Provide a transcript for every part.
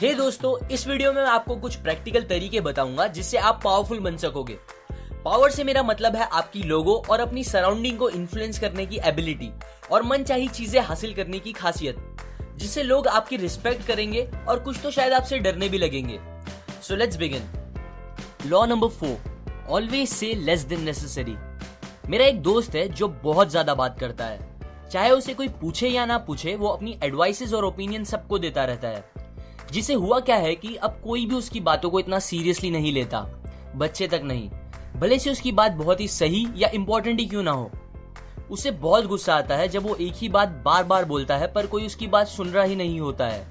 हे दोस्तों, इस वीडियो में मैं आपको कुछ प्रैक्टिकल तरीके बताऊंगा जिससे आप पावरफुल बन सकोगे। पावर से मेरा मतलब है आपकी लोगों और अपनी सराउंडिंग को इन्फ्लुएंस करने की एबिलिटी और मनचाही चीजें हासिल करने की खासियत, जिससे लोग आपकी रिस्पेक्ट करेंगे और कुछ तो शायद आपसे डरने भी लगेंगे। So let's begin. Law number 4, always say less than necessary. मेरा एक दोस्त है जो बहुत ज्यादा बात करता है, चाहे उसे कोई पूछे या ना पूछे, वो अपनी एडवाइसेस और ओपिनियन सबको देता रहता है। जिसे हुआ क्या है कि अब कोई भी उसकी बातों को इतना सीरियसली नहीं लेता, बच्चे तक नहीं, भले से उसकी बात बहुत ही सही या इंपॉर्टेंट ही क्यों ना हो। उसे बहुत गुस्सा आता है जब वो एक ही बात बार बार बोलता है पर कोई उसकी बात सुन रहा ही नहीं होता है।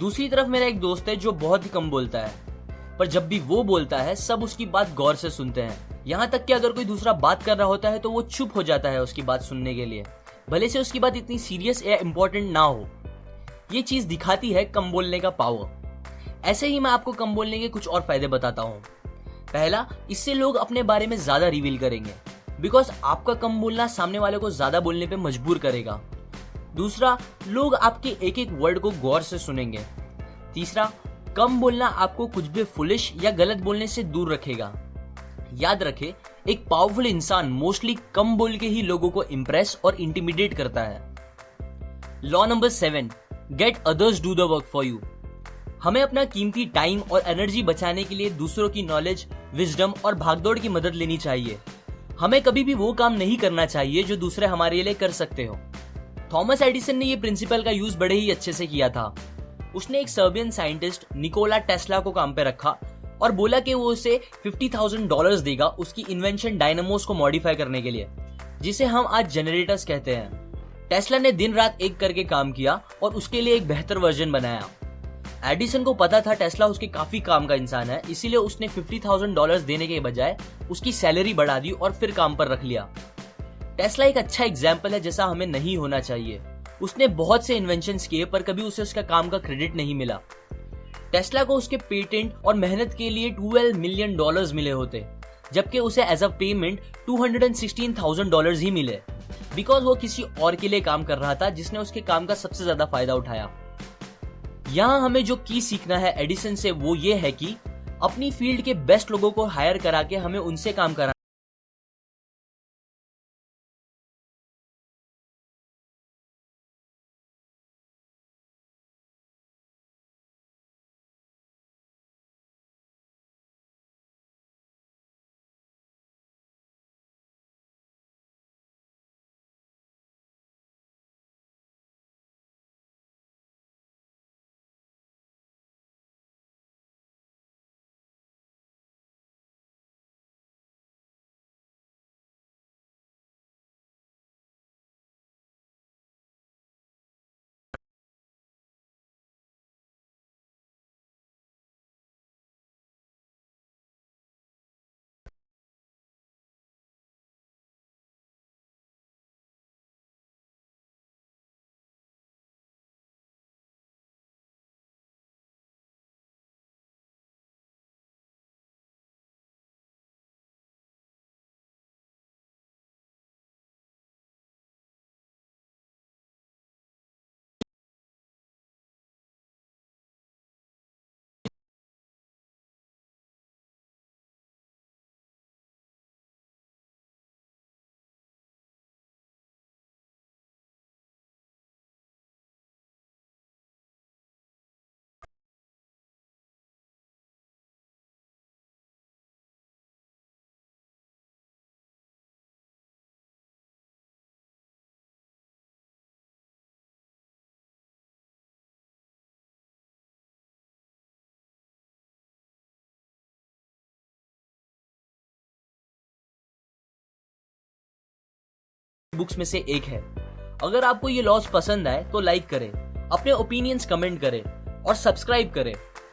दूसरी तरफ मेरा एक दोस्त है जो बहुत ही कम बोलता है, पर जब भी वो बोलता है सब उसकी बात गौर से सुनते हैं। यहाँ तक कि अगर कोई दूसरा बात कर रहा होता है तो वो चुप हो जाता है उसकी बात सुनने के लिए, भले से उसकी बात इतनी सीरियस या इंपॉर्टेंट ना हो। ये चीज दिखाती है कम बोलने का पावर। ऐसे ही मैं आपको कम बोलने के कुछ और फायदे बताता हूँ। पहला, इससे लोग अपने बारे में ज्यादा रिवील करेंगे, बिकॉज आपका कम बोलना सामने वाले को ज्यादा बोलने पे मजबूर करेगा। दूसरा, लोग आपके एक एक वर्ड को गौर से सुनेंगे। तीसरा, कम बोलना आपको कुछ भी फुलिश या गलत बोलने से दूर रखेगा। याद रखे, एक पावरफुल इंसान मोस्टली कम बोल के ही लोगों को इंप्रेस और इंटिमिडेट करता है। Law number 7, get others do the work for you. हमें अपना कीमती टाइम और एनर्जी बचाने के लिए दूसरों की नॉलेज, विजडम और भागदौड़ की मदद लेनी चाहिए। हमें कभी भी वो काम नहीं करना चाहिए जो दूसरे हमारे लिए कर सकते हो। थॉमस एडिसन ने ये प्रिंसिपल का यूज बड़े ही अच्छे से किया था। उसने एक सर्बियन साइंटिस्ट निकोला टेस्ला को काम पे रखा और बोला कि वो उसे $50,000 देगा उसकी इन्वेंशन डायनामोस को मॉडिफाई करने के लिए, जिसे हम आज जनरेटर्स कहते हैं। टेस्ला ने दिन रात एक करके काम किया और उसके लिए एक बेहतर वर्जन बनाया। एडिसन को पता था टेस्ला उसके काफी काम का इंसान है, इसीलिए उसने $50,000 देने के बजाय उसकी सैलरी बढ़ा दी और फिर काम पर रख लिया। टेस्ला एक अच्छा एग्जाम्पल है जैसा हमें नहीं होना चाहिए। उसने बहुत से इन्वेंशंस किए पर कभी उसे उसका काम का क्रेडिट नहीं मिला। टेस्ला को उसके पेटेंट और मेहनत के लिए $12 मिलियन मिले होते, जबकि उसे एज अ पेमेंट $216,000 ही मिले, बिकॉज वो किसी और के लिए काम कर रहा था जिसने उसके काम का सबसे ज्यादा फायदा उठाया। यहाँ हमें जो की सीखना है एडिसन से वो ये है कि अपनी फील्ड के बेस्ट लोगों को हायर करा के हमें उनसे काम करा। बुक्स में से एक है। अगर आपको ये लॉस पसंद आए तो लाइक करें, अपने ओपिनियंस कमेंट करें और सब्सक्राइब करें।